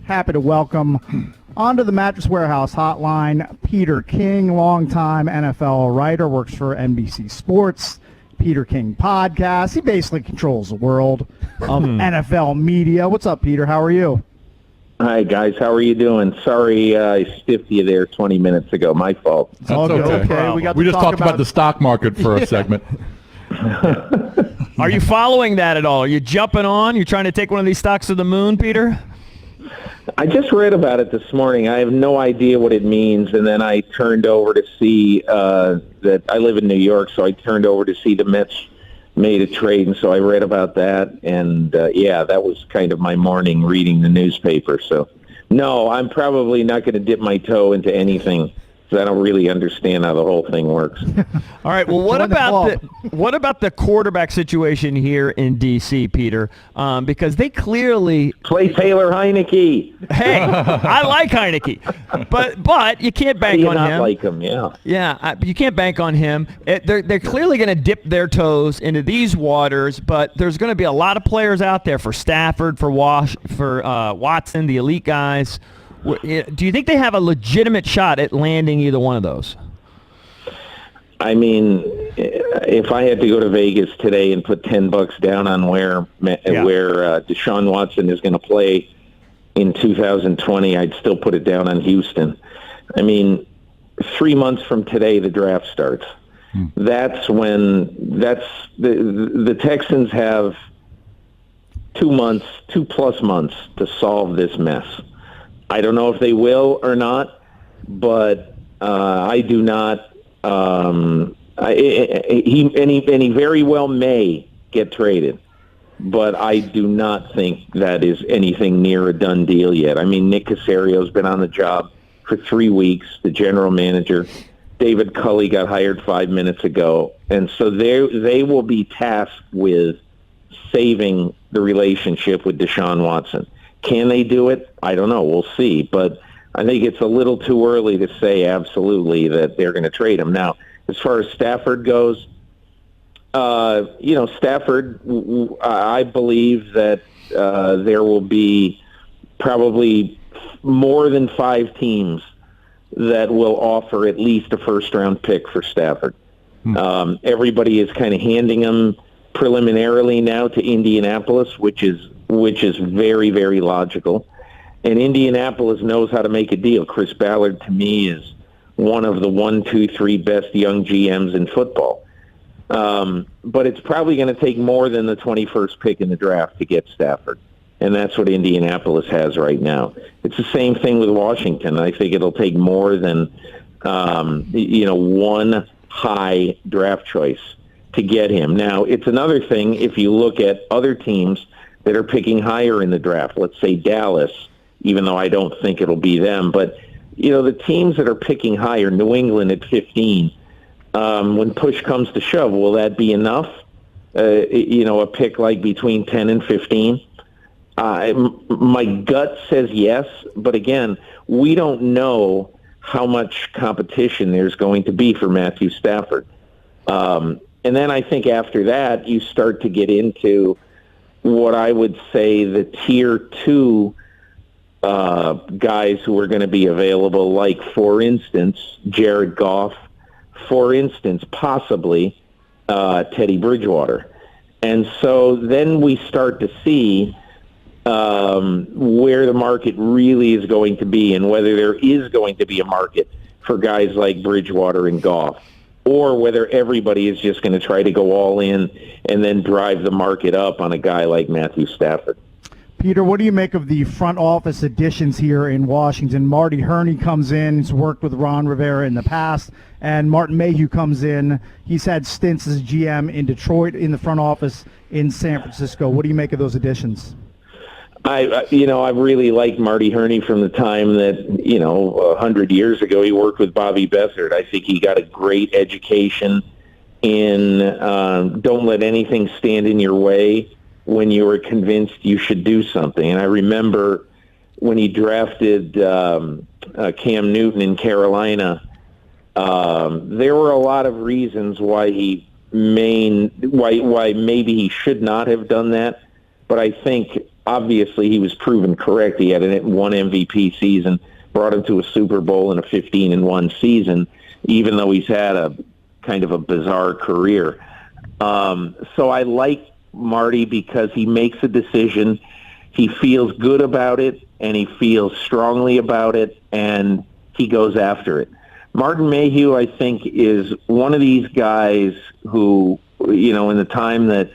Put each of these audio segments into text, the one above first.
Happy to welcome onto the Mattress Warehouse hotline Peter King, longtime NFL writer, works for NBC Sports, Peter King Podcast. He basically controls the world of NFL media. What's up, Peter? How are you? Hi, guys. How are you doing? Sorry I stiffed you there 20 minutes ago. My fault. It's all good. Okay. We just talked about the stock market for a segment. Are you following that at all? Are you jumping on? You trying to take one of these stocks to the moon, Peter? I just read about it this morning. I have no idea what it means, and then I turned over to see that I live in New York, so I turned over to see the Mets made a trade, and so I read about that, and that was kind of my morning reading the newspaper. So, no, I'm probably not going to dip my toe into anything, because I don't really understand how the whole thing works. All right. Well, what about the quarterback situation here in D.C., Peter? Because they clearly play Taylor Heineke. Hey, I like Heineke, but you can't bank on him. Like him, yeah. Yeah, you can't bank on him. They're clearly going to dip their toes into these waters, but there's going to be a lot of players out there for Stafford, for Watson, the elite guys. Do you think they have a legitimate shot at landing either one of those? I mean, if I had to go to Vegas today and put $10 down on where Deshaun Watson is going to play in 2020, I'd still put it down on Houston. I mean, 3 months from today, the draft starts. That's when the Texans have 2+ months to solve this mess. I don't know if they will or not, but I do not. He very well may get traded, but I do not think that is anything near a done deal yet. I mean, Nick Caserio's been on the job for 3 weeks, the general manager. David Culley got hired 5 minutes ago, and so they will be tasked with saving the relationship with Deshaun Watson. Can they do it? I don't know. We'll see. But I think it's a little too early to say absolutely that they're going to trade him. Now, as far as Stafford goes, Stafford, I believe that there will be probably more than 5 teams that will offer at least a first-round pick for Stafford. Everybody is kind of handing him preliminarily now to Indianapolis, which is very, very logical. And Indianapolis knows how to make a deal. Chris Ballard, to me, is one of the 1, 2, 3 best young GMs in football. But it's probably going to take more than the 21st pick in the draft to get Stafford. And that's what Indianapolis has right now. It's the same thing with Washington. I think it'll take more than, one high draft choice to get him. Now, it's another thing if you look at other teams that are picking higher in the draft. Let's say Dallas, even though I don't think it'll be them. But, the teams that are picking higher, New England at 15, when push comes to shove, will that be enough? A pick like between 10 and 15? My gut says yes, but again, we don't know how much competition there's going to be for Matthew Stafford. And then I think after that, you start to get into what I would say the tier 2 guys who are going to be available, like, for instance, Jared Goff, for instance, possibly Teddy Bridgewater. And so then we start to see where the market really is going to be and whether there is going to be a market for guys like Bridgewater and Goff, or whether everybody is just going to try to go all in and then drive the market up on a guy like Matthew Stafford. Peter, what do you make of the front office additions here in Washington? Marty Hurney comes in. He's worked with Ron Rivera in the past. And Martin Mayhew comes in. He's had stints as GM in Detroit, in the front office in San Francisco. What do you make of those additions? I really liked Marty Hurney from the time that, 100 years ago he worked with Bobby Beathard. I think he got a great education in don't let anything stand in your way when you were convinced you should do something. And I remember when he drafted Cam Newton in Carolina, there were a lot of reasons why why maybe he should not have done that. But I think obviously he was proven correct. He had one MVP season, brought him to a Super Bowl in a 15-1 season, even though he's had a kind of a bizarre career. So I like Marty because he makes a decision, he feels good about it, and he feels strongly about it, and he goes after it. Martin Mayhew, I think, is one of these guys who, in the time that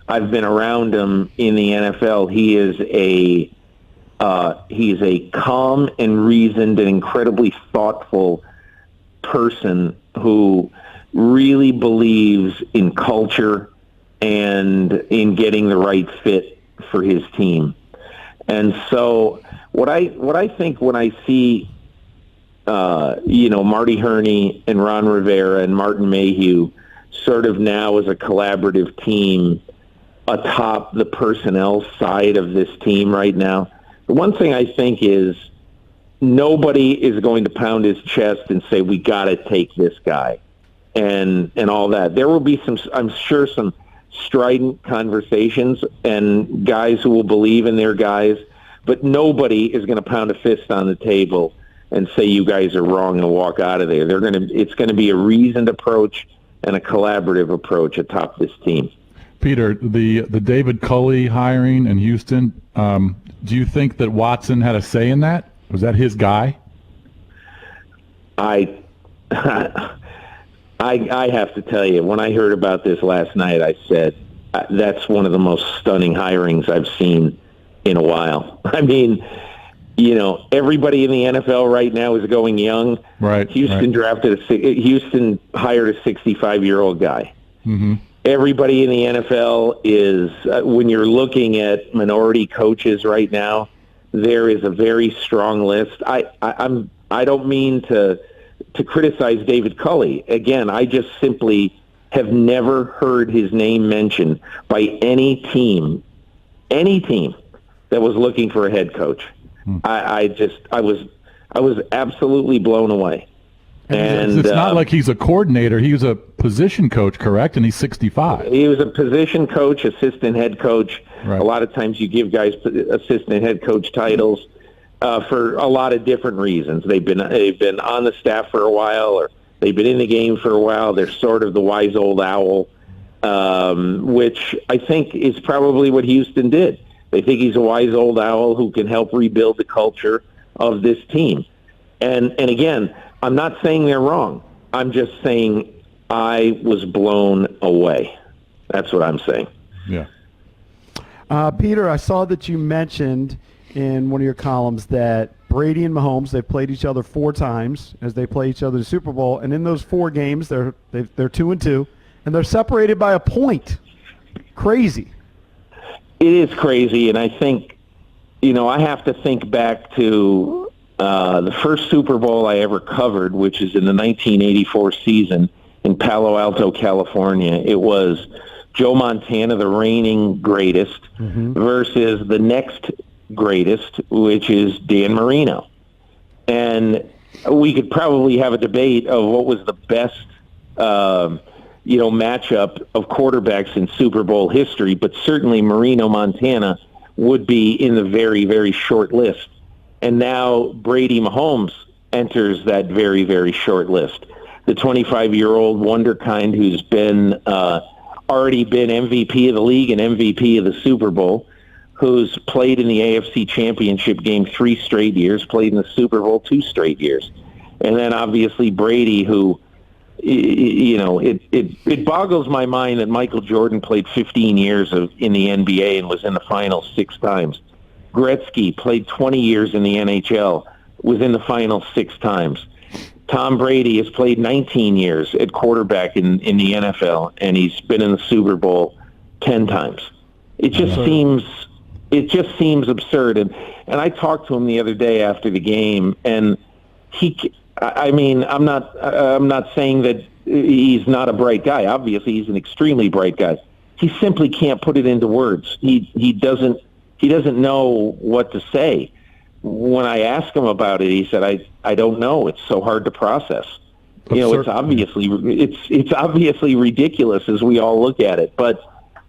I've been around him in the NFL, he's a calm and reasoned and incredibly thoughtful person who really believes in culture and in getting the right fit for his team. And so what I think when I see Marty Hurney and Ron Rivera and Martin Mayhew sort of now as a collaborative team atop the personnel side of this team right now, the one thing I think is nobody is going to pound his chest and say, we got to take this guy and all that. There will be I'm sure some strident conversations and guys who will believe in their guys, but nobody is going to pound a fist on the table and say you guys are wrong and walk out of there. It's going to be a reasoned approach and a collaborative approach atop this team. Peter, the David Culley hiring in Houston, do you think that Watson had a say in that? Was that his guy? I have to tell you, when I heard about this last night, I said, that's one of the most stunning hirings I've seen in a while. I mean, everybody in the NFL right now is going young. Right. Houston hired a 65-year-old guy. Mm-hmm. Everybody in the NFL is, when you're looking at minority coaches right now, there is a very strong list. I don't mean to criticize David Culley. Again, I just simply have never heard his name mentioned by any team that was looking for a head coach. I was absolutely blown away. And it's not like he's a coordinator. He was a position coach, correct? And he's 65. He was a position coach, assistant head coach. Right. A lot of times you give guys assistant head coach titles for a lot of different reasons. They've been on the staff for a while, or they've been in the game for a while. They're sort of the wise old owl, which I think is probably what Houston did. They think he's a wise old owl who can help rebuild the culture of this team. And again, I'm not saying they're wrong. I'm just saying I was blown away. That's what I'm saying. Yeah. Peter, I saw that you mentioned in one of your columns that Brady and Mahomes, they've played each other 4 times as they play each other in the Super Bowl, and in those 4 games, they're 2-2, and they're separated by a point. Crazy. It is crazy, and I think, I have to think back to the first Super Bowl I ever covered, which is in the 1984 season in Palo Alto, California. It was Joe Montana, the reigning greatest, versus the next greatest, which is Dan Marino. And we could probably have a debate of what was the best matchup of quarterbacks in Super Bowl history, but certainly Marino Montana would be in the very, very short list. And now Brady Mahomes enters that very, very short list. The 25-year-old wonderkind who's been already been MVP of the league and MVP of the Super Bowl, who's played in the AFC Championship game 3 straight years, played in the Super Bowl 2 straight years. And then obviously Brady, who, it boggles my mind that Michael Jordan played 15 years in the NBA and was in the finals 6 times. Gretzky played 20 years in the NHL, was in the finals 6 times. Tom Brady has played 19 years at quarterback in the NFL, and he's been in the Super Bowl 10 times. It just seems absurd. And I talked to him the other day after the game, and I'm not saying that he's not a bright guy. Obviously, he's an extremely bright guy. He simply can't put it into words. He doesn't know what to say. When I asked him about it, he said, I don't know. It's so hard to process. It's obviously ridiculous as we all look at it. But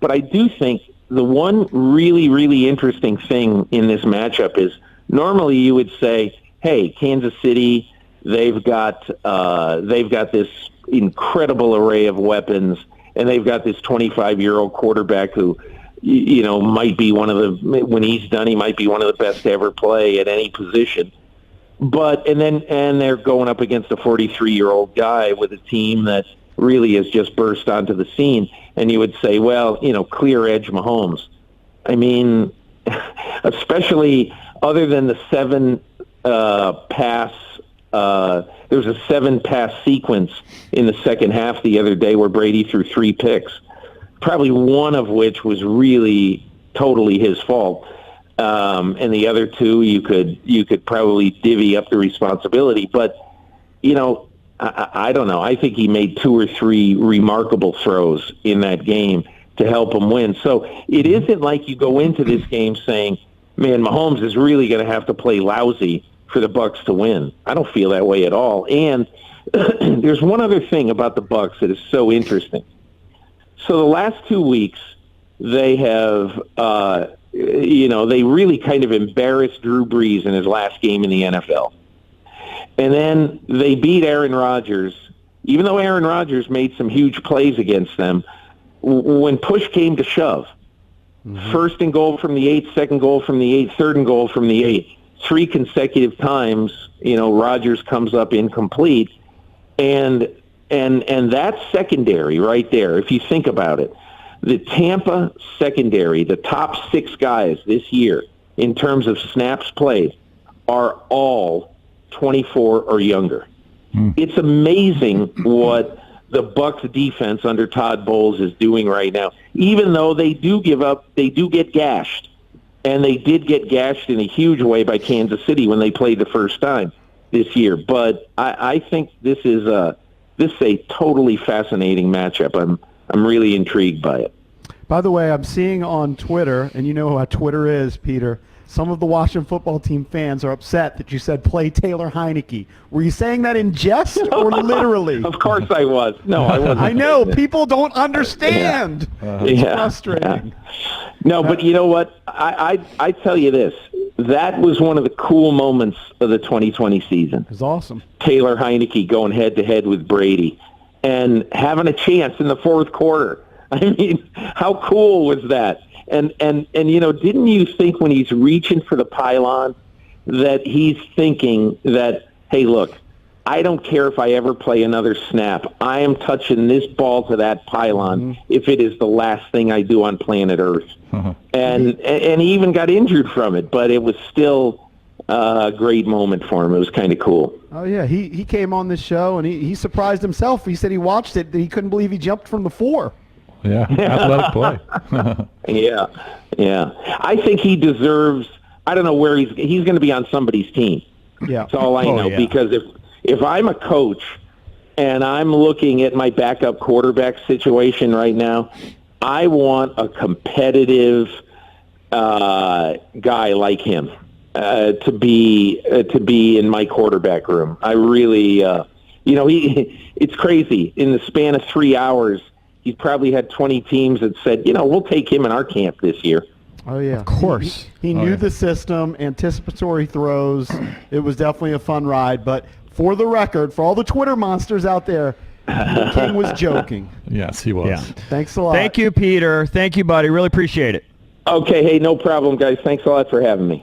I do think the one really, really interesting thing in this matchup is normally you would say, hey, Kansas City, they've got this incredible array of weapons, and they've got this 25-year-old quarterback who, might be one of the, when he's done, he might be one of the best to ever play at any position. And they're going up against a 43-year-old guy with a team that really has just burst onto the scene. And you would say, well, clear edge Mahomes. I mean, especially other than the 7 pass, there was a 7-pass sequence in the second half the other day where Brady threw 3 picks, probably one of which was really totally his fault. And the other 2, you could probably divvy up the responsibility. But, I don't know. I think he made 2 or 3 remarkable throws in that game to help him win. So it isn't like you go into this game saying, man, Mahomes is really going to have to play lousy for the Bucs to win. I don't feel that way at all. And there's one other thing about the Bucs that is so interesting. So the last 2 weeks, they have, they really kind of embarrassed Drew Brees in his last game in the NFL. And then they beat Aaron Rodgers, even though Aaron Rodgers made some huge plays against them. When push came to shove, first and goal from the 8, second goal from the 8, third and goal from the 8, 3 consecutive times, Rodgers comes up incomplete. And that secondary right there, if you think about it, the Tampa secondary, the top 6 guys this year in terms of snaps played are all 24 or younger. It's amazing what the Bucs defense under Todd Bowles is doing right now. Even though they do give up, they do get gashed. And they did get gashed in a huge way by Kansas City when they played the first time this year. But I think this is a totally fascinating matchup. I'm really intrigued by it. By the way, I'm seeing on Twitter, and you know how Twitter is, Peter, some of the Washington football team fans are upset that you said play Taylor Heineke. Were you saying that in jest or literally? Of course I was. No, I wasn't. I know. People don't understand. It's frustrating. Yeah. No, but you know what? I tell you this. That was one of the cool moments of the 2020 season. It was awesome. Taylor Heineke going head-to-head with Brady and having a chance in the fourth quarter. I mean, how cool was that? And didn't you think when he's reaching for the pylon that he's thinking that, hey, look, I don't care if I ever play another snap. I am touching this ball to that pylon if it is the last thing I do on planet Earth. And he even got injured from it, but it was still a great moment for him. It was kind of cool. Oh, yeah. He came on this show, and he surprised himself. He said he watched it. He couldn't believe he jumped from the 4. Yeah, athletic play. Yeah. I think he deserves, I don't know where he's going to be on somebody's team. Yeah. That's all I know. Because if I'm a coach and I'm looking at my backup quarterback situation right now, I want a competitive guy like him to be in my quarterback room. I really, it's crazy. In the span of 3 hours, he's probably had 20 teams that said, we'll take him in our camp this year. Oh, yeah. Of course. He knew the system, anticipatory throws. It was definitely a fun ride. But for the record, for all the Twitter monsters out there, the King was joking. Yes, he was. Yeah. Thanks a lot. Thank you, Peter. Thank you, buddy. Really appreciate it. Okay, hey, no problem, guys. Thanks a lot for having me.